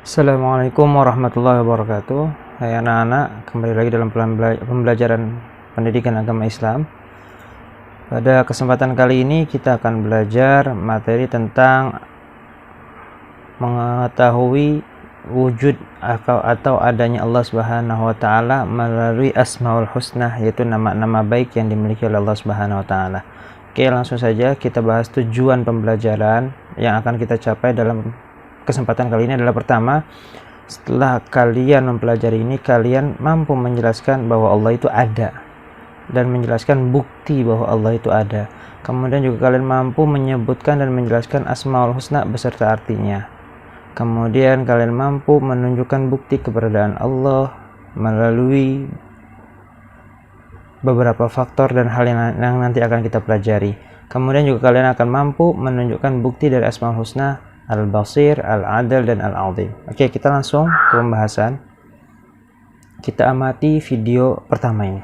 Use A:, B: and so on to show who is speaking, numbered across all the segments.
A: Assalamualaikum warahmatullahi wabarakatuh. Hai anak-anak, kembali lagi dalam pembelajaran pendidikan agama Islam. Pada kesempatan kali ini kita akan belajar materi tentang mengetahui wujud atau adanya Allah Subhanahu wa taala melalui Asmaul Husna, yaitu nama-nama baik yang dimiliki oleh Allah Subhanahu wa taala. Oke, langsung saja kita bahas tujuan pembelajaran yang akan kita capai dalam kesempatan kali ini adalah: pertama, setelah kalian mempelajari ini, kalian mampu menjelaskan bahwa Allah itu ada dan menjelaskan bukti bahwa Allah itu ada. Kemudian juga kalian mampu menyebutkan dan menjelaskan Asmaul Husna beserta artinya. Kemudian kalian mampu menunjukkan bukti keberadaan Allah melalui beberapa faktor dan hal yang nanti akan kita pelajari. Kemudian juga kalian akan mampu menunjukkan bukti dari Asmaul Husna, Al-Basir, Al-Adil, dan Al-Azim. Oke, kita langsung ke pembahasan. Kita amati video pertama ini.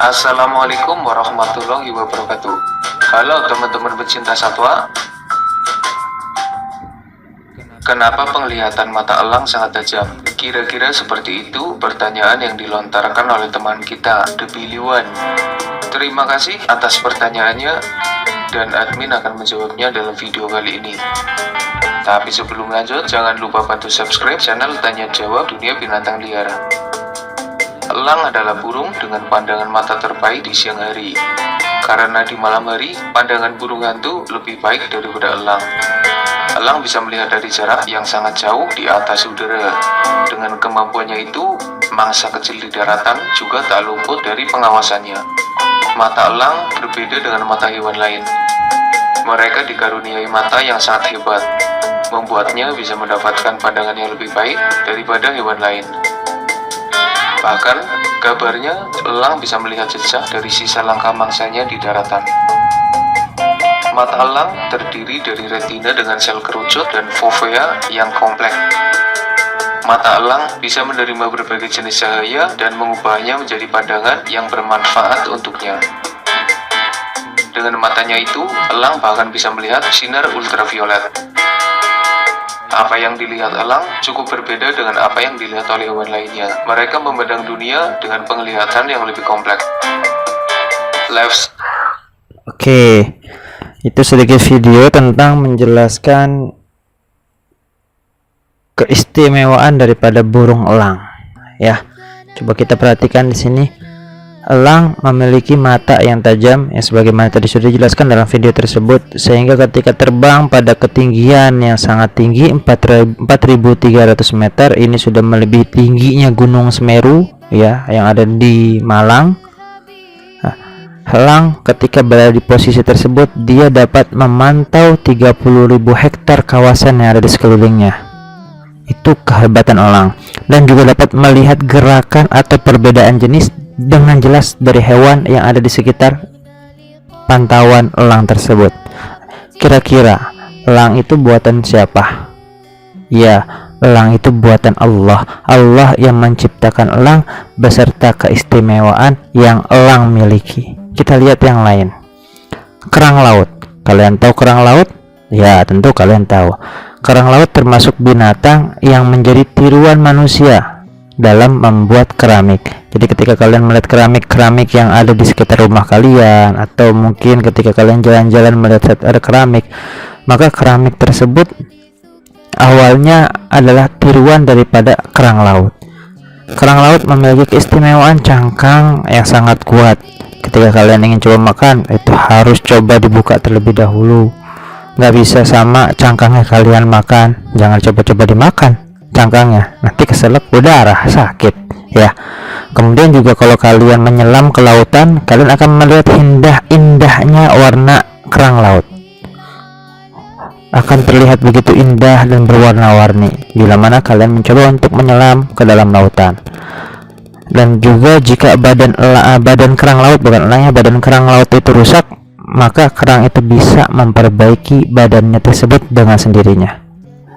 B: Assalamualaikum warahmatullahi wabarakatuh. Halo teman-teman pecinta satwa. Kenapa penglihatan mata elang sangat tajam? Kira-kira seperti itu pertanyaan yang dilontarkan oleh teman kita, The Billy One. Terima kasih atas pertanyaannya, dan admin akan menjawabnya dalam video kali ini. Tapi sebelum lanjut, jangan lupa bantu subscribe channel Tanya Jawab Dunia Binatang Liar. Elang adalah burung dengan pandangan mata terbaik di siang hari. Karena di malam hari, pandangan burung hantu lebih baik daripada elang. Elang bisa melihat dari jarak yang sangat jauh di atas udara. Dengan kemampuannya itu, mangsa kecil di daratan juga tak luput dari pengawasannya. Mata elang berbeda dengan mata hewan lain. Mereka dikaruniai mata yang sangat hebat, membuatnya bisa mendapatkan pandangan yang lebih baik daripada hewan lain. Bahkan, kabarnya elang bisa melihat jejak dari sisa langkah mangsanya di daratan. Mata elang terdiri dari retina dengan sel kerucut dan fovea yang kompleks. Mata elang bisa menerima berbagai jenis cahaya dan mengubahnya menjadi pandangan yang bermanfaat untuknya. Dengan matanya itu, elang bahkan bisa melihat sinar ultraviolet. Apa yang dilihat elang cukup berbeda dengan apa yang dilihat oleh hewan lainnya. Mereka memandang dunia dengan penglihatan yang lebih kompleks.
A: Oke, itu sedikit video tentang menjelaskan keistimewaan daripada burung elang. Ya, coba kita perhatikan di sini. Elang memiliki mata yang tajam, yang sebagaimana tadi sudah dijelaskan dalam video tersebut, sehingga ketika terbang pada ketinggian yang sangat tinggi 4.300 meter, ini sudah melebihi tingginya Gunung Semeru, ya, yang ada di Malang. Elang ketika berada di posisi tersebut, dia dapat memantau 30.000 hektar kawasan yang ada di sekelilingnya. Itu kehebatan elang. Dan juga dapat melihat gerakan atau perbedaan jenis dengan jelas dari hewan yang ada di sekitar pantauan elang tersebut. Kira-kira elang itu buatan siapa? Ya, elang itu buatan Allah. Allah yang menciptakan elang beserta keistimewaan yang elang miliki. Kita lihat yang lain. Kerang laut. Kalian tahu kerang laut? Ya, tentu kalian tahu. Kerang laut termasuk binatang yang menjadi tiruan manusia dalam membuat keramik. Jadi ketika kalian melihat keramik yang ada di sekitar rumah kalian, atau mungkin ketika kalian jalan-jalan melihat ada keramik, maka keramik tersebut awalnya adalah tiruan daripada kerang laut. Kerang laut memiliki keistimewaan cangkang yang sangat kuat. Ketika kalian ingin coba makan, itu harus coba dibuka terlebih dahulu. Nggak bisa sama cangkangnya kalian makan. Jangan coba-coba dimakan cangkangnya, nanti keselak udara, sakit ya. Kemudian juga kalau kalian menyelam ke lautan, kalian akan melihat indahnya warna kerang laut. Akan terlihat begitu indah dan berwarna-warni bila mana kalian mencoba untuk menyelam ke dalam lautan. Dan juga jika badan kerang laut, bukan elangnya, badan kerang laut itu rusak, maka kerang itu bisa memperbaiki badannya tersebut dengan sendirinya.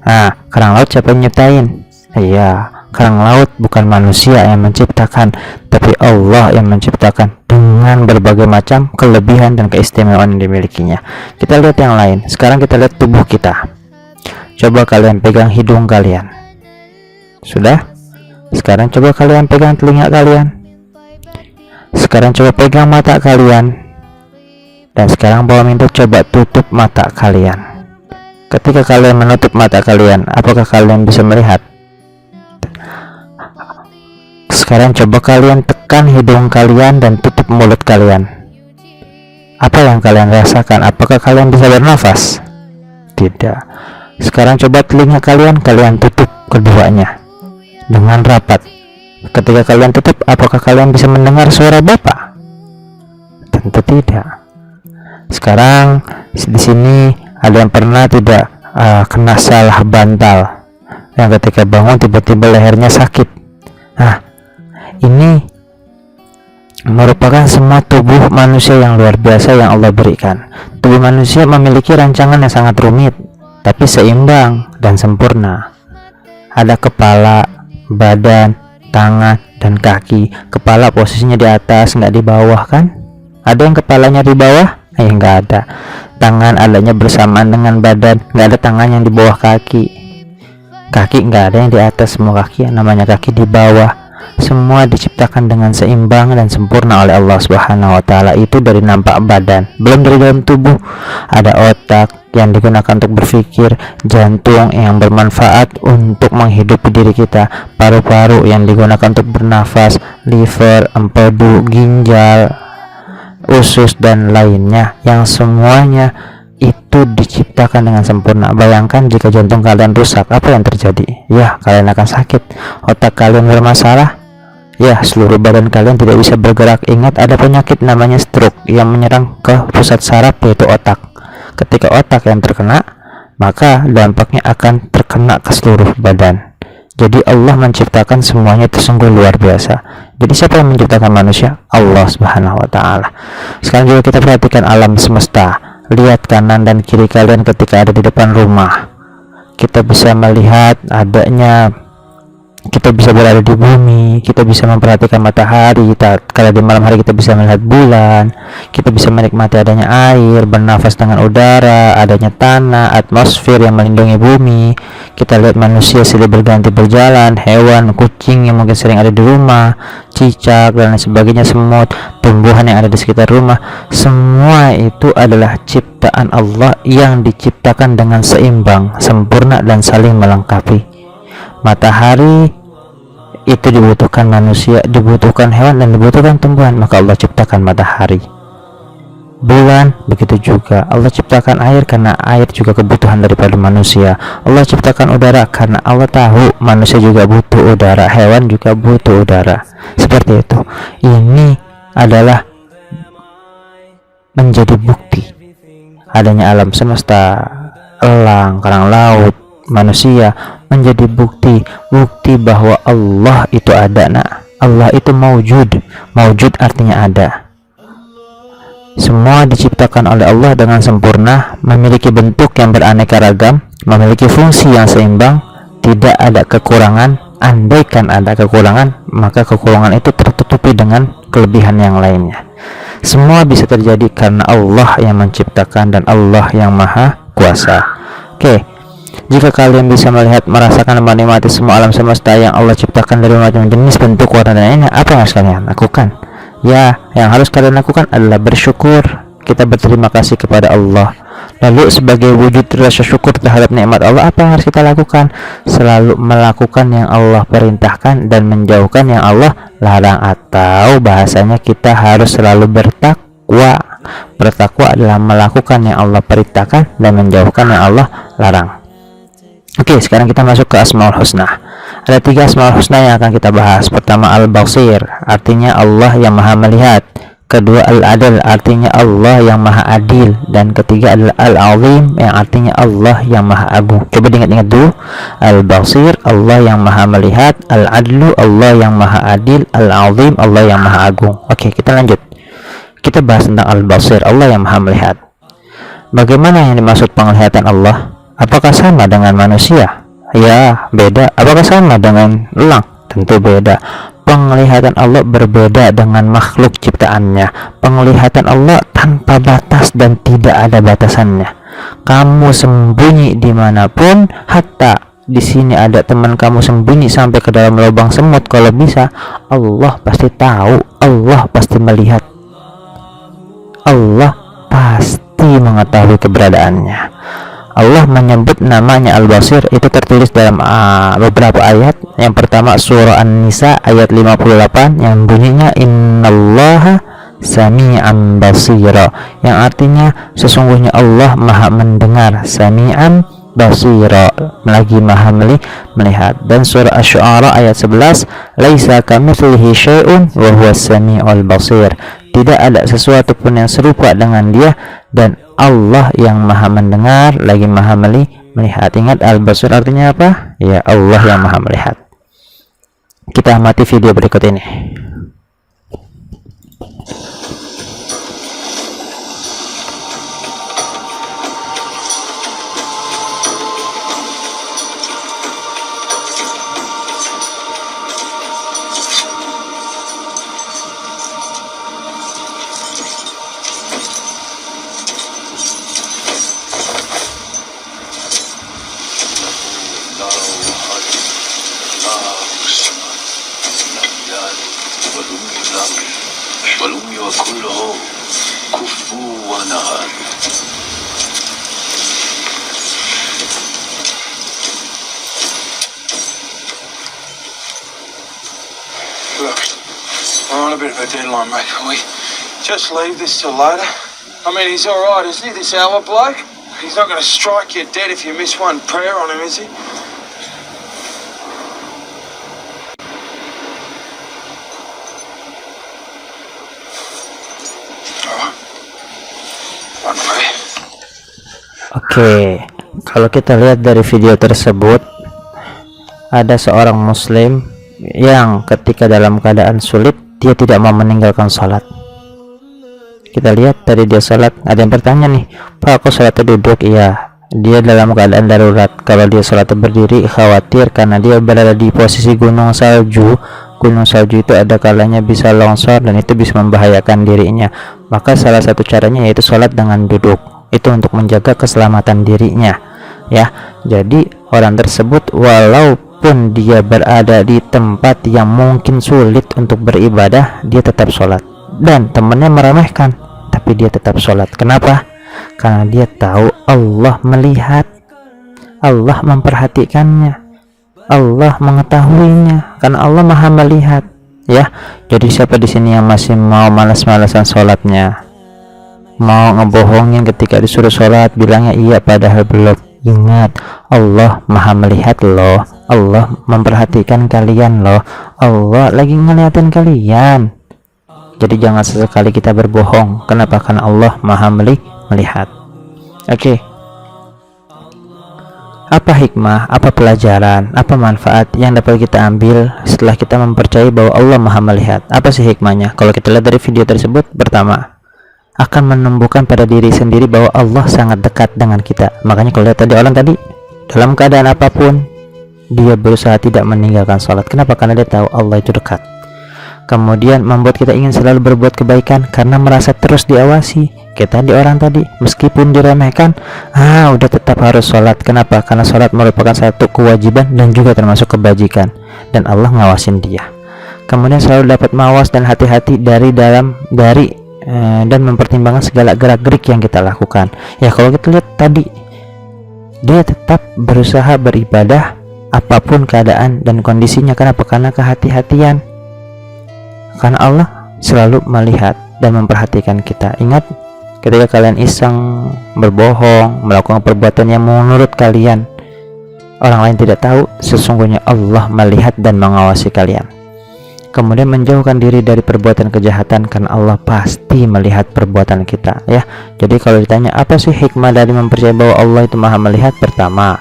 A: Nah, kerang laut siapa yang nyiptain? Iya, Kerang laut bukan manusia yang menciptakan, tapi Allah yang menciptakan dengan berbagai macam kelebihan dan keistimewaan yang dimilikinya. Kita lihat yang lain. Sekarang kita lihat tubuh kita. Coba kalian pegang hidung kalian. Sudah? Sekarang coba kalian pegang telinga kalian. Sekarang coba pegang mata kalian. Dan sekarang Bapak minta coba tutup mata kalian. Ketika kalian menutup mata kalian, apakah kalian bisa melihat? Sekarang coba kalian tekan hidung kalian dan tutup mulut kalian. Apa yang kalian rasakan? Apakah kalian bisa bernafas? Tidak. Sekarang coba telinga kalian tutup keduanya dengan rapat. Ketika kalian tutup, apakah kalian bisa mendengar suara Bapak? Tentu tidak. Sekarang di sini ada yang pernah tidak kena salah bantal, yang ketika bangun tiba-tiba lehernya sakit. Nah, ini merupakan semua tubuh manusia yang luar biasa yang Allah berikan. Tubuh manusia memiliki rancangan yang sangat rumit, tapi seimbang dan sempurna. Ada kepala, badan, tangan, dan kaki. Kepala posisinya di atas, nggak di bawah kan? Ada yang kepalanya di bawah? Nggak ada. Tangan adanya bersamaan dengan badan, nggak ada tangan yang di bawah kaki. Kaki nggak ada yang di atas, semua kaki yang namanya kaki di bawah. Semua diciptakan dengan seimbang dan sempurna oleh Allah Subhanahu wa taala. Itu dari nampak badan. Belum dari dalam tubuh. Ada otak yang digunakan untuk berpikir, jantung yang bermanfaat untuk menghidupi diri kita, paru-paru yang digunakan untuk bernafas, liver, empedu, ginjal, usus, dan lainnya, yang semuanya itu diciptakan dengan sempurna. Bayangkan jika jantung kalian rusak, apa yang terjadi? Ya, kalian akan sakit. Otak kalian bermasalah, ya, seluruh badan kalian tidak bisa bergerak. Ingat, ada penyakit namanya stroke yang menyerang ke pusat saraf, yaitu otak. Ketika otak yang terkena, maka dampaknya akan terkena ke seluruh badan. Jadi Allah menciptakan semuanya itu sungguh luar biasa. Jadi siapa yang menciptakan manusia? Allah Subhanahu wa taala. Sekarang juga kita perhatikan alam semesta. Lihat kanan dan kiri kalian ketika ada di depan rumah. Kita bisa melihat adanya, kita bisa berada di bumi, kita bisa memperhatikan matahari. Kalau di malam hari kita bisa melihat bulan, kita bisa menikmati adanya air, bernafas dengan udara, adanya tanah, atmosfer yang melindungi bumi. Kita lihat manusia silih berganti berjalan, hewan, kucing yang mungkin sering ada di rumah, cicak dan lain sebagainya, semut, tumbuhan yang ada di sekitar rumah. Semua itu adalah ciptaan Allah yang diciptakan dengan seimbang, sempurna, dan saling melengkapi. Matahari itu dibutuhkan manusia, dibutuhkan hewan, dan dibutuhkan tumbuhan, maka Allah ciptakan matahari. Bulan begitu juga, Allah ciptakan air karena air juga kebutuhan daripada manusia. Allah ciptakan udara karena Allah tahu manusia juga butuh udara, hewan juga butuh udara. Seperti itu. Ini adalah menjadi bukti adanya alam semesta, elang, kerang laut, manusia, menjadi bukti bahwa Allah itu ada. Allah itu maujud. Maujud artinya ada. Semua diciptakan oleh Allah dengan sempurna, memiliki bentuk yang beraneka ragam, memiliki fungsi yang seimbang, tidak ada kekurangan. Andaikan ada kekurangan, maka kekurangan itu tertutupi dengan kelebihan yang lainnya. Semua bisa terjadi karena Allah yang menciptakan dan Allah yang maha kuasa. Oke. Jika kalian bisa melihat, merasakan, dan menikmati semua alam semesta yang Allah ciptakan dari macam jenis, bentuk, warna, dan lainnya, apa yang harus kalian lakukan? Ya, yang harus kalian lakukan adalah bersyukur. Kita berterima kasih kepada Allah. Lalu sebagai wujud rasa syukur terhadap nikmat Allah, apa yang harus kita lakukan? Selalu melakukan yang Allah perintahkan dan menjauhkan yang Allah larang. Atau bahasanya kita harus selalu bertakwa. Bertakwa adalah melakukan yang Allah perintahkan dan menjauhkan yang Allah larang. Oke, sekarang kita masuk ke Asmaul Husna. Ada 3 Asmaul Husna yang akan kita bahas. Pertama, Al-Basir, artinya Allah yang maha melihat. Kedua, Al-Adil, artinya Allah yang maha adil. Dan ketiga adalah Al-Azim, yang artinya Allah yang maha agung. Coba diingat-ingat dulu. Al-Basir, Allah yang maha melihat. Al-Adlu, Allah yang maha adil. Al-Azim, Allah yang maha agung. Oke, kita lanjut. Kita bahas tentang Al-Basir, Allah yang maha melihat. Bagaimana yang dimaksud penglihatan Allah? Apakah sama dengan manusia? Ya, beda. Apakah sama dengan elang? Tentu beda. Penglihatan Allah berbeda dengan makhluk ciptaannya. Penglihatan Allah tanpa batas dan tidak ada batasannya. Kamu sembunyi dimanapun, hatta di sini ada teman kamu sembunyi sampai ke dalam lubang semut, kalau bisa, Allah pasti tahu, Allah pasti melihat, Allah pasti mengetahui keberadaannya. Allah menyebut namanya Al-Basir, itu tertulis dalam beberapa ayat. Yang pertama surah An-Nisa ayat 58 yang bunyinya innallaha sami'an basira, yang artinya sesungguhnya Allah maha mendengar, sami'an basira lagi maha melihat. Dan surah Asy-Syu'ara ayat 11 laisa kamitslihi syai'un wa huwas sami'ul basir, tidak ada sesuatu pun yang serupa dengan dia dan Allah yang maha mendengar lagi maha melihat. Ingat Al-Basir artinya apa? Ya, Allah yang maha melihat. Kita amati video berikut ini.
C: ولم يكن له كفوا أحد. Look, we're on a bit of a deadline, mate. Can we just leave this till later? I mean, he's all right, isn't he, this hour bloke? He's not going to strike you dead if you miss one prayer on him, is he?
A: Oke, kalau kita lihat dari video tersebut, ada seorang muslim yang ketika dalam keadaan sulit dia tidak mau meninggalkan sholat. Kita lihat tadi dia sholat, ada yang bertanya nih, Pak, aku sholatnya duduk? Iya, dia dalam keadaan darurat. Kalau dia sholatnya berdiri khawatir karena dia berada di posisi gunung salju. Gunung salju itu ada kalanya bisa longsor dan itu bisa membahayakan dirinya. Maka salah satu caranya yaitu sholat dengan duduk, itu untuk menjaga keselamatan dirinya, ya. Jadi orang tersebut walaupun dia berada di tempat yang mungkin sulit untuk beribadah, dia tetap sholat. Dan temannya meremehkan, tapi dia tetap sholat. Kenapa? Karena dia tahu Allah melihat, Allah memperhatikannya, Allah mengetahuinya, karena Allah maha melihat, ya. Jadi siapa di sini yang masih mau malas-malasan sholatnya, mau ngebohongin ketika disuruh sholat, bilangnya iya padahal belum? Ingat, Allah maha melihat loh, Allah memperhatikan kalian loh, Allah lagi ngeliatin kalian. Jadi jangan sesekali kita berbohong. Kenapa? Karena Allah maha melihat. Oke. Apa hikmah, apa pelajaran, apa manfaat yang dapat kita ambil setelah kita mempercayai bahwa Allah maha melihat? Apa sih hikmahnya? Kalau kita lihat dari video tersebut, pertama, akan menumbuhkan pada diri sendiri bahwa Allah sangat dekat dengan kita. Makanya kalau lihat tadi orang tadi dalam keadaan apapun dia berusaha tidak meninggalkan sholat. Kenapa? Karena dia tahu Allah itu dekat. Kemudian membuat kita ingin selalu berbuat kebaikan karena merasa terus diawasi. Kita di orang tadi meskipun diremehkan, udah tetap harus sholat. Kenapa? Karena sholat merupakan satu kewajiban dan juga termasuk kebajikan, dan Allah ngawasin dia. Kemudian selalu dapat mawas dan hati-hati dan mempertimbangkan segala gerak-gerik yang kita lakukan. Ya, kalau kita lihat tadi, dia tetap berusaha beribadah apapun keadaan dan kondisinya. Kenapa? Karena kehati-hatian. Karena Allah selalu melihat dan memperhatikan kita. Ingat, ketika kalian iseng berbohong, melakukan perbuatan yang menurut kalian orang lain tidak tahu, sesungguhnya Allah melihat dan mengawasi kalian. Kemudian menjauhkan diri dari perbuatan kejahatan karena Allah pasti melihat perbuatan kita, ya. Jadi kalau ditanya apa sih hikmah dari mempercayai bahwa Allah itu maha melihat? Pertama,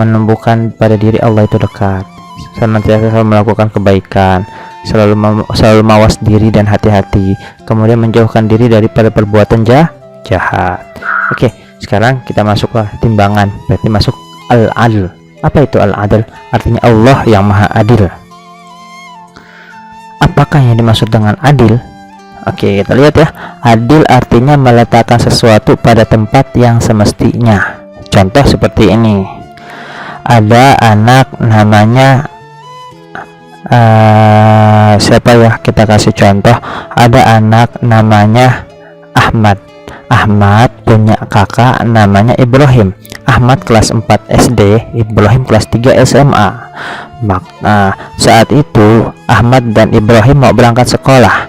A: menumbuhkan pada diri Allah itu dekat, senantiasa selalu melakukan kebaikan, selalu mawas diri dan hati-hati. Kemudian menjauhkan diri daripada perbuatan jahat. Oke, sekarang kita masuk ke timbangan, berarti masuk al-adl, Apa itu al-adl? Artinya Allah yang maha adil. Apakah yang dimaksud dengan adil? Oke, kita lihat ya. Adil artinya meletakkan sesuatu pada tempat yang semestinya. Contoh seperti ini. Ada anak namanya siapa ya, kita kasih contoh. Ada anak namanya Ahmad. Ahmad punya kakak namanya Ibrahim. Ahmad kelas 4 SD, Ibrahim kelas 3 SMA. Saat itu Ahmad dan Ibrahim mau berangkat sekolah.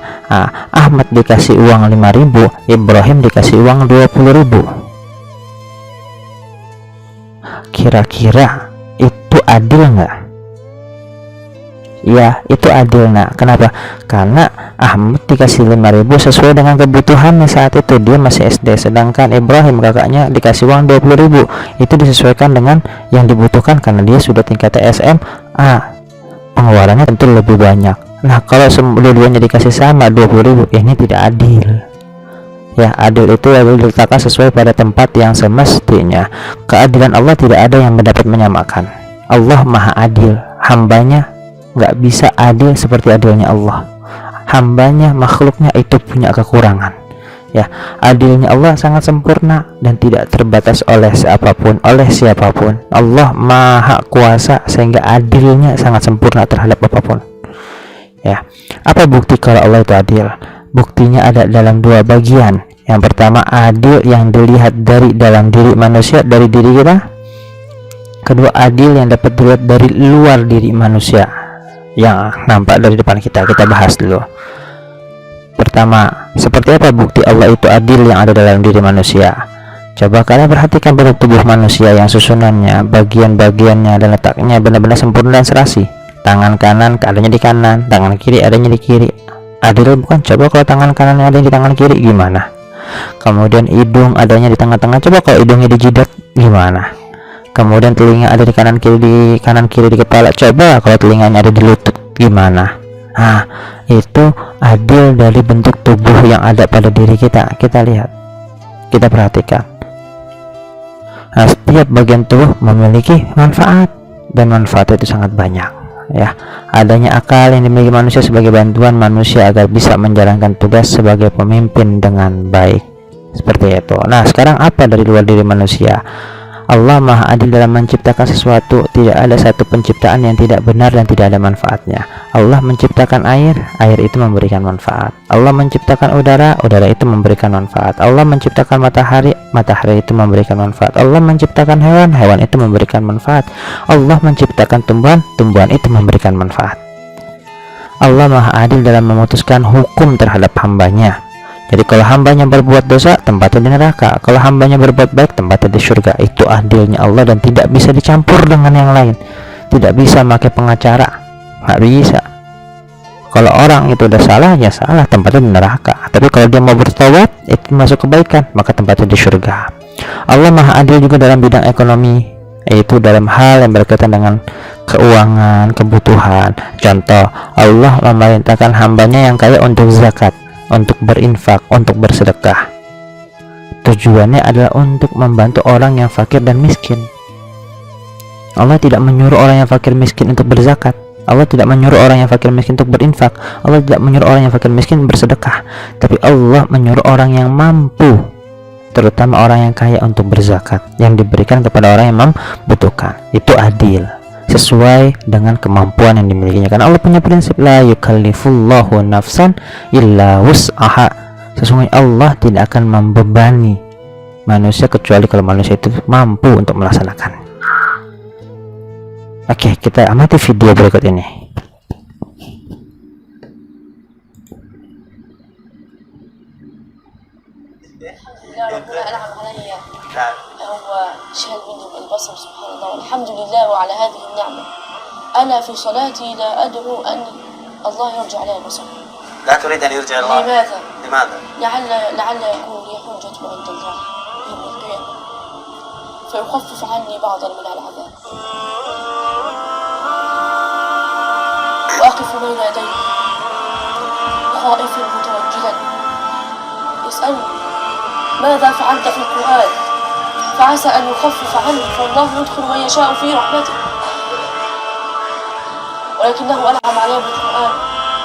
A: Ahmad dikasih uang 5.000, Ibrahim dikasih uang 20.000. Kira-kira itu adil nggak? Ya, itu adil. Nah, kenapa? Karena Ahmad dikasih 5.000 sesuai dengan kebutuhannya saat itu, dia masih SD, sedangkan Ibrahim kakaknya dikasih uang 20.000. Itu disesuaikan dengan yang dibutuhkan karena dia sudah tingkat SMA. Pengeluarannya tentu lebih banyak. Nah, kalau dua-duanya dikasih sama 20.000, ini tidak adil. Ya, adil itu diletakkan sesuai pada tempat yang semestinya. Keadilan Allah tidak ada yang dapat menyamakan. Allah maha adil, hambanya nggak bisa adil seperti adilnya Allah. Hambanya, makhluknya itu punya kekurangan. Ya, adilnya Allah sangat sempurna dan tidak terbatas oleh siapapun. Allah maha kuasa sehingga adilnya sangat sempurna terhadap apapun. Ya, apa bukti kalau Allah itu adil? Buktinya ada dalam dua bagian. Yang pertama, adil yang dilihat dari dalam diri manusia, dari diri kita. Kedua, adil yang dapat dilihat dari luar diri manusia, yang nampak dari depan kita. Kita bahas dulu. Pertama, seperti apa bukti Allah itu adil yang ada dalam diri manusia? Coba kalian perhatikan bentuk tubuh manusia yang susunannya, bagian-bagiannya dan letaknya benar-benar sempurna dan serasi. Tangan kanan adanya di kanan, tangan kiri adanya di kiri. Adil bukan? Coba kalau tangan kanan ada di tangan kiri gimana? Kemudian hidung adanya di tengah-tengah. Coba kalau hidungnya di jidat gimana? Kemudian telinga ada di kanan kiri di kepala. Coba kalau telinganya ada di lutut gimana? Nah, itu adil dari bentuk tubuh yang ada pada diri kita. Kita lihat, kita perhatikan. Nah, setiap bagian tubuh memiliki manfaat, dan manfaat itu sangat banyak. Ya, adanya akal yang dimiliki manusia sebagai bantuan manusia agar bisa menjalankan tugas sebagai pemimpin dengan baik. Seperti itu. Nah, sekarang apa dari luar diri manusia? Allah maha adil dalam menciptakan sesuatu. Tidak ada satu penciptaan yang tidak benar dan tidak ada manfaatnya. Allah menciptakan air itu memberikan manfaat. Allah menciptakan udara itu memberikan manfaat. Allah menciptakan matahari itu memberikan manfaat. Allah menciptakan hewan itu memberikan manfaat. Allah menciptakan tumbuhan itu memberikan manfaat. Allah maha adil dalam memutuskan hukum terhadap hambanya. Jadi kalau hambanya berbuat dosa, tempatnya di neraka. Kalau hambanya berbuat baik, tempatnya di surga. Itu adilnya Allah dan tidak bisa dicampur dengan yang lain. Tidak bisa pakai pengacara, nggak bisa. Kalau orang itu udah salah, ya salah, tempatnya di neraka. Tapi kalau dia mau bertobat, itu masuk kebaikan, maka tempatnya di surga. Allah maha adil juga dalam bidang ekonomi, yaitu dalam hal yang berkaitan dengan keuangan, kebutuhan. Contoh, Allah memerintahkan hambanya yang kaya untuk zakat, untuk berinfak, untuk bersedekah. Tujuannya adalah untuk membantu orang yang fakir dan miskin. Allah tidak menyuruh orang yang fakir miskin untuk berzakat. Allah tidak menyuruh orang yang fakir miskin untuk berinfak. Allah tidak menyuruh orang yang fakir miskin bersedekah. Tapi Allah menyuruh orang yang mampu, terutama orang yang kaya, untuk berzakat yang diberikan kepada orang yang membutuhkan. Itu adil, sesuai dengan kemampuan yang dimilikinya. Karena Allah punya prinsip la yukallifullahu nafsan illa wus'aha. Sesungguhnya Allah tidak akan membebani manusia kecuali kalau manusia itu mampu untuk melaksanakan. Oke, kita amati video berikut ini.
D: هو شهد مني البصر سبحان الله والحمد لله وعلى هذه النعمة. أنا في صلاتي لا أدعو أن الله يرجع لي البصر.
E: لا تريد أن يرجع الله؟ لماذا؟
D: لعل يكون لي حجة عند الله يوم القيامة فيخفف عني بعضا من العذاب وأقف بين يديه خائفا متوجلا يسألني ماذا فعلت في القرآن، فعسى أن يخفف عنه فالله يدخل من يشاء في رحمته ولكنه أنعم علي بالقرآن،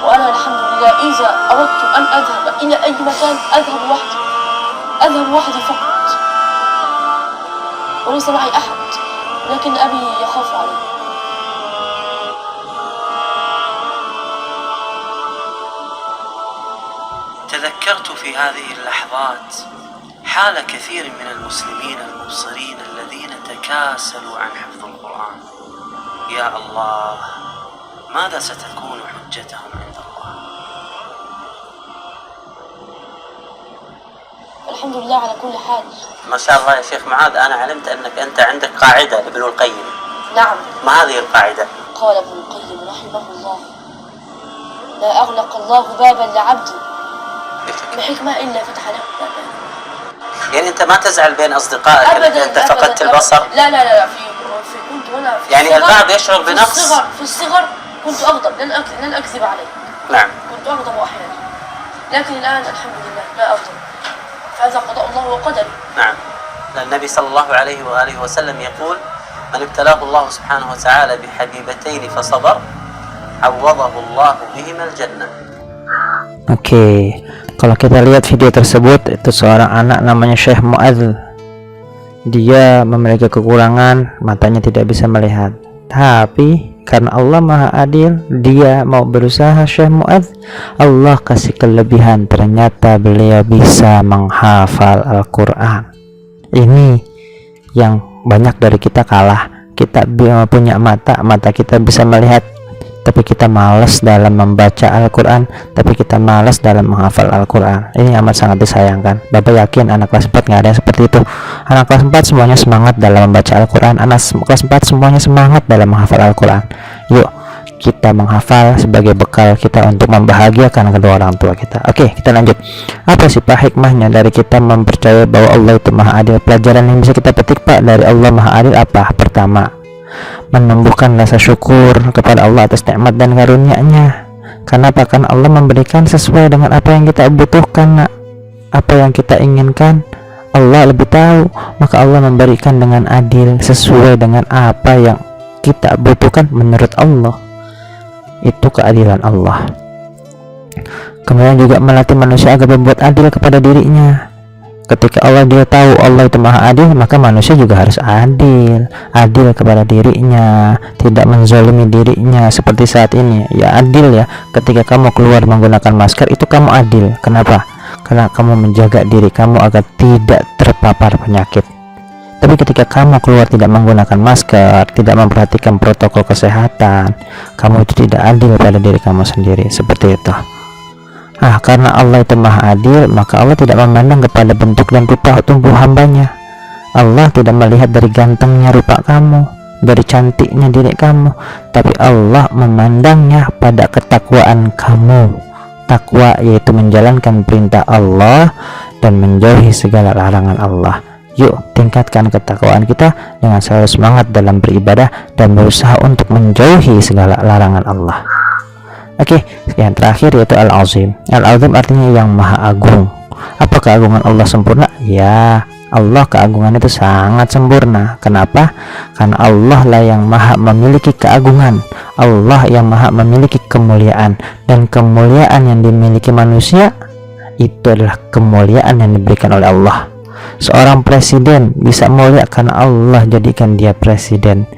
D: وأنا الحمد لله إذا أردت أن أذهب إلى أي مكان أذهب وحدي فقط، وليس معي أحد، ولكن أبي يخاف علي.
E: تذكرت في هذه اللحظات حال كثير من المسلمين المبصرين الذين تكاسلوا عن حفظ القرآن. يا الله، ماذا ستكون حجتهم عند الله؟
D: الحمد لله على كل حال.
E: ما شاء الله يا شيخ معاذ، أنا علمت أنك أنت عندك قاعدة لابن القيم.
D: نعم.
E: ما هذه القاعدة؟
D: قال ابن القيم رحمه الله: لا أغلق الله بابا لعبد بحكمة إلا فتح له بابا.
E: يعني أنت ما تزعل بين أصدقائك
D: أبدا
E: أنت فقدت البصر؟
D: لا كنت هنا في
E: يعني البعض يشعر بنقص.
D: في الصغر كنت أغضب، لن أكذب عليك.
E: نعم.
D: كنت أغضب أحيانا، لكن الآن الحمد لله لا أغضب، فهذا قضاء الله وقدره.
E: نعم. النبي صلى الله عليه وآله وسلم يقول: من ابتلاه الله سبحانه وتعالى بحبيبتين فصبر عوضه الله بهما الجنة.
A: Oke, kalau kita lihat video tersebut, itu seorang anak namanya Syekh Muadz. Dia memiliki kekurangan, matanya tidak bisa melihat. Tapi karena Allah Maha Adil, dia mau berusaha. Syekh Muadz, Allah kasih kelebihan, ternyata beliau bisa menghafal Al-Quran. Ini yang banyak dari kita kalah. Kita punya mata kita bisa melihat, tapi kita malas dalam membaca Al-Quran, tapi kita malas dalam menghafal Al-Quran. Ini amat sangat disayangkan. Bapak yakin anak kelas 4 nggak ada yang seperti itu. Anak kelas 4 semuanya semangat dalam membaca Al-Quran. Anak kelas 4 semuanya semangat dalam menghafal Al-Quran. Yuk kita menghafal sebagai bekal kita untuk membahagiakan kedua orang tua kita. Oke, kita lanjut. Apa sih Pak hikmahnya dari kita mempercayai bahwa Allah itu Maha Adil? Pelajaran yang bisa kita petik Pak dari Allah Maha Adil apa? Pertama, menumbuhkan rasa syukur kepada Allah atas nikmat dan karunia-Nya. Kenapa? Karena Allah memberikan sesuai dengan apa yang kita butuhkan, nak. Apa yang kita inginkan Allah lebih tahu, maka Allah memberikan dengan adil sesuai dengan apa yang kita butuhkan menurut Allah. Itu keadilan Allah. Kemudian juga melatih manusia agar berbuat adil kepada dirinya. Ketika Allah dia tahu Allah itu Maha Adil, maka manusia juga harus adil kepada dirinya, tidak menzalimi dirinya. Seperti saat ini, ya adil ya. Ketika kamu keluar menggunakan masker, itu kamu adil. Kenapa? Karena kamu menjaga diri kamu agar tidak terpapar penyakit. Tapi ketika kamu keluar tidak menggunakan masker, tidak memperhatikan protokol kesehatan, kamu itu tidak adil pada diri kamu sendiri. Seperti itu. Karena Allah itu Maha Adil, maka Allah tidak memandang kepada bentuk dan rupa tubuh hambanya. Allah tidak melihat dari gantengnya rupa kamu, dari cantiknya diri kamu, tapi Allah memandangnya pada ketakwaan kamu. Takwa yaitu menjalankan perintah Allah dan menjauhi segala larangan Allah. Yuk tingkatkan ketakwaan kita dengan selalu semangat dalam beribadah dan berusaha untuk menjauhi segala larangan Allah. Oke, yang terakhir yaitu Al-Azim. Al-Azim artinya yang Maha Agung. Apa keagungan Allah sempurna? Ya, Allah keagungan itu sangat sempurna. Kenapa? Karena Allah lah yang Maha memiliki keagungan. Allah yang Maha memiliki kemuliaan. Dan kemuliaan yang dimiliki manusia itu adalah kemuliaan yang diberikan oleh Allah. Seorang presiden bisa mulia karena Allah jadikan dia presiden.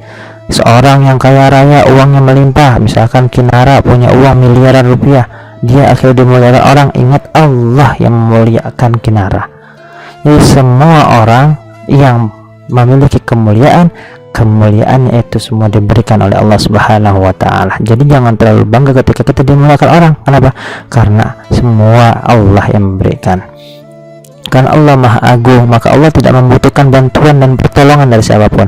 A: Seorang yang kaya raya, uangnya melimpah, misalkan Kinara punya uang miliaran rupiah, dia akhirnya dimuliakan orang. Ingat Allah yang memuliakan Kinara. Jadi semua orang yang memiliki kemuliaan itu semua diberikan oleh Allah Subhanahu wa Ta'ala. Jadi jangan terlalu bangga ketika kita dimuliakan orang. Kenapa? Karena semua Allah yang memberikan. Karena Allah Maha Agung, maka Allah tidak membutuhkan bantuan dan pertolongan dari siapapun,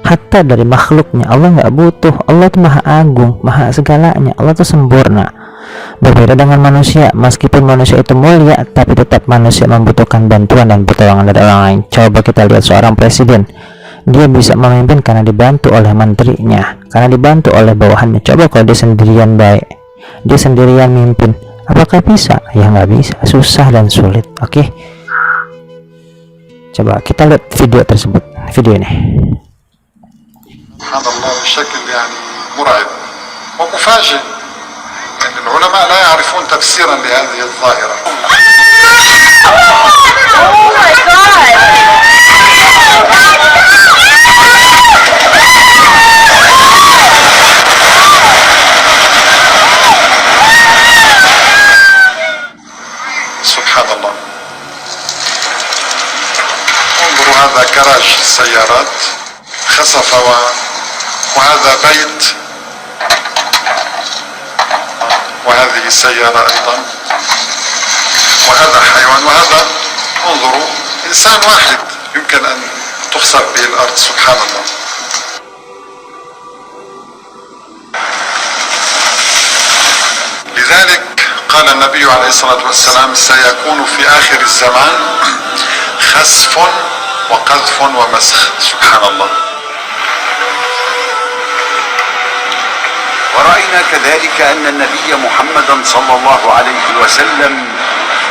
A: hatta dari makhluknya. Allah nggak butuh. Allah itu Maha Agung, Maha segalanya. Allah itu sempurna. Berbeda dengan manusia, meskipun manusia itu mulia, tapi tetap manusia membutuhkan bantuan dan pertolongan dari orang lain. Coba kita lihat seorang presiden, dia bisa memimpin karena dibantu oleh menterinya, karena dibantu oleh bawahannya. Coba kalau dia sendirian baik, dia sendirian mimpin, apakah bisa? Ya nggak bisa, susah dan sulit. Oke, coba kita lihat video tersebut, video ini.
F: سبحان الله بشكل يعني مرعب. ومفاجئ أن العلماء لا يعرفون تفسيرا لهذه الظاهرة. سبحان الله. انظروا هذا كراج السيارات خسف وهذا بيت وهذه سيارة أيضا وهذا حيوان وهذا انظروا إنسان واحد يمكن أن تخسف به الأرض. سبحان الله. لذلك قال النبي عليه الصلاة والسلام سيكون في آخر الزمان خسف وقذف ومسخ. سبحان الله.
G: ورأينا كذلك أن النبي محمدا صلى الله عليه وسلم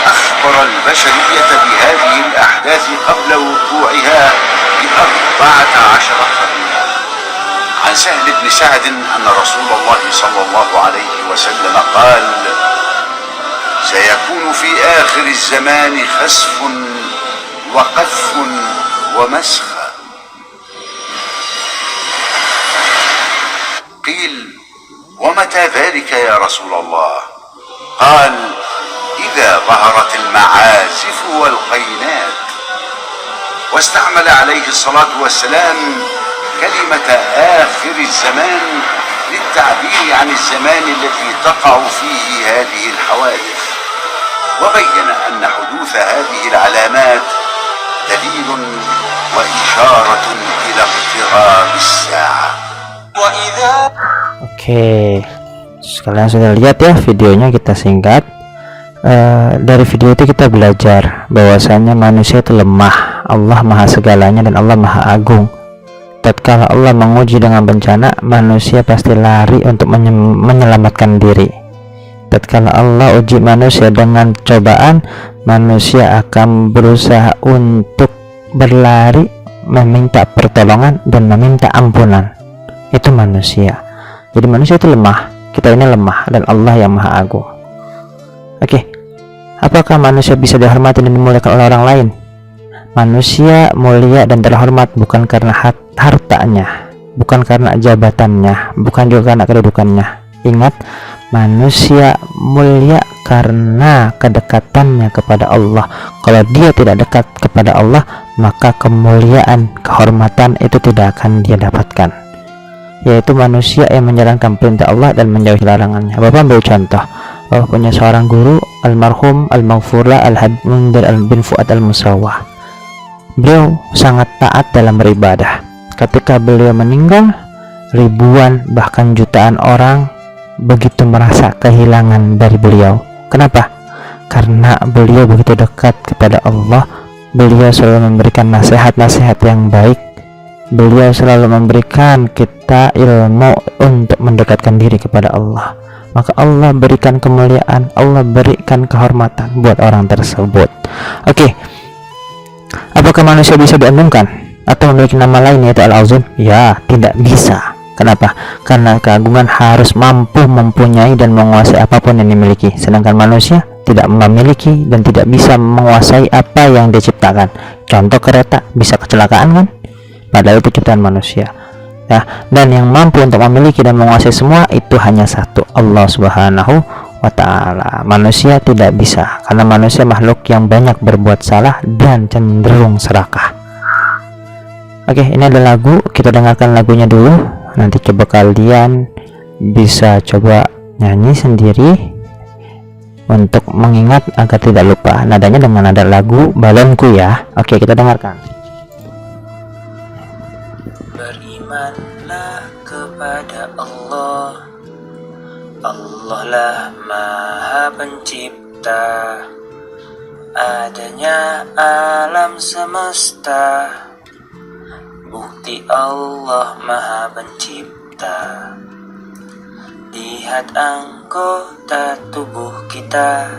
G: أخبر البشرية بهذه الأحداث قبل وقوعها ب14 قرنا. عن سهل بن سعد أن رسول الله صلى الله عليه وسلم قال: سيكون في آخر الزمان خسف وقذف ومسخ. قيل: ومتى ذلك يا رسول الله؟ قال: إذا ظهرت المعازف والقينات. واستعمل عليه الصلاة والسلام كلمة آخر الزمان للتعبير عن الزمان الذي تقع فيه هذه الحوادث، وبين أن حدوث هذه العلامات دليل وإشارة إلى اقتراب الساعة.
A: Oke, sekalian sudah lihat ya videonya, kita singkat. Dari video itu kita belajar bahwasanya manusia itu lemah, Allah maha segalanya dan Allah maha agung. Tatkala Allah menguji dengan bencana, manusia pasti lari untuk menyelamatkan diri. Tatkala Allah uji manusia dengan cobaan, manusia akan berusaha untuk berlari, meminta pertolongan dan meminta ampunan. Itu manusia. Jadi manusia itu lemah, kita ini lemah dan Allah yang maha agung. Oke, apakah manusia bisa dihormati dan dimuliakan oleh orang lain? Manusia mulia dan terhormat bukan karena hartanya, bukan karena jabatannya, bukan juga karena kedudukannya. Ingat, manusia mulia karena kedekatannya kepada Allah. Kalau dia tidak dekat kepada Allah, maka kemuliaan, kehormatan itu tidak akan dia dapatkan. Yaitu manusia yang menjalankan perintah Allah dan menjauhi larangannya. Bapak ambil contoh, Bapak punya seorang guru, almarhum al-maghfurlah al-Mundir bin Fuad al-Musawwah. Beliau sangat taat dalam beribadah. Ketika beliau meninggal, ribuan bahkan jutaan orang begitu merasa kehilangan dari beliau. Kenapa? Karena beliau begitu dekat kepada Allah. Beliau selalu memberikan nasihat-nasihat yang baik. Beliau selalu memberikan kita ilmu untuk mendekatkan diri kepada Allah. Maka Allah berikan kemuliaan, Allah berikan kehormatan buat orang tersebut. Oke. Apakah manusia bisa diagungkan atau memiliki nama lain yaitu Al-Azim? Ya, tidak bisa. Kenapa? Karena keagungan harus mampu mempunyai dan menguasai apapun yang dimiliki. Sedangkan manusia tidak memiliki dan tidak bisa menguasai apa yang diciptakan. Contoh kereta bisa kecelakaan kan? Padahal itu ciptaan manusia. Nah, dan yang mampu untuk memiliki dan menguasai semua itu hanya satu, Allah Subhanahu wa ta'ala. Manusia tidak bisa, karena manusia makhluk yang banyak berbuat salah dan cenderung serakah. Oke, ini ada lagu, kita dengarkan lagunya dulu. Nanti coba kalian bisa coba nyanyi sendiri untuk mengingat agar tidak lupa. Nadanya dengan nada lagu Balonku ya. Oke, kita dengarkan.
E: Berimanlah kepada Allah. Allah lah Maha Pencipta, adanya alam semesta. Bukti Allah Maha Pencipta. Lihat anggota tubuh kita,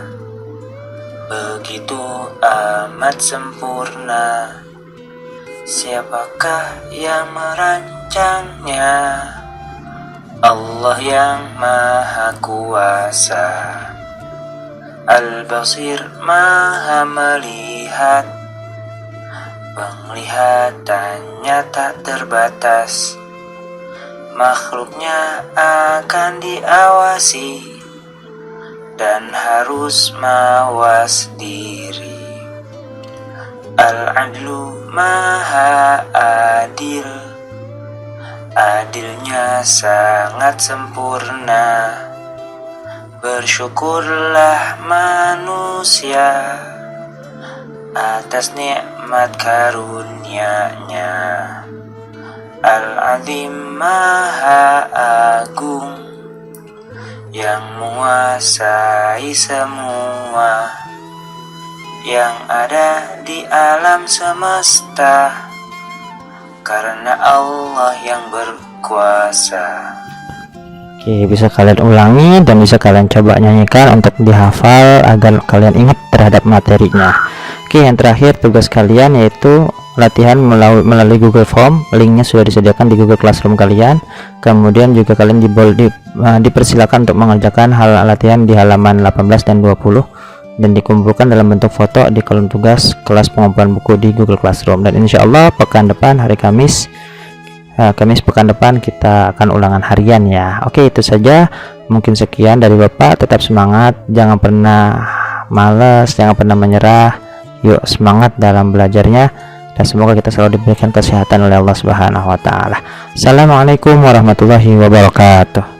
E: begitu amat sempurna. Siapakah yang merancangnya? Allah yang Maha Kuasa, Al-Basir Maha melihat, penglihatannya tak terbatas, makhluknya akan diawasi dan harus mawas diri. Al-Adlu Maha adil, adilnya sangat sempurna. Bersyukurlah manusia atas nikmat karunia-Nya. Al-Azim Maha Agung, yang menguasai semua yang ada di alam semesta, karena Allah yang berkuasa.
A: Oke, bisa kalian ulangi dan bisa kalian coba nyanyikan untuk dihafal agar kalian ingat terhadap materinya. Oke, yang terakhir tugas kalian yaitu latihan melalui Google Form. Linknya sudah disediakan di Google Classroom kalian. Kemudian juga kalian dipersilakan untuk mengerjakan hal latihan di halaman 18 dan 20 dan dikumpulkan dalam bentuk foto di kolom tugas kelas pengumpulan buku di Google Classroom. Dan insya Allah pekan depan hari Kamis pekan depan kita akan ulangan harian ya. Oke, itu saja, mungkin sekian dari Bapak. Tetap semangat, jangan pernah males, jangan pernah menyerah. Yuk semangat dalam belajarnya, dan semoga kita selalu diberikan kesehatan oleh Allah Subhanahu wa taala. Assalamualaikum warahmatullahi wabarakatuh.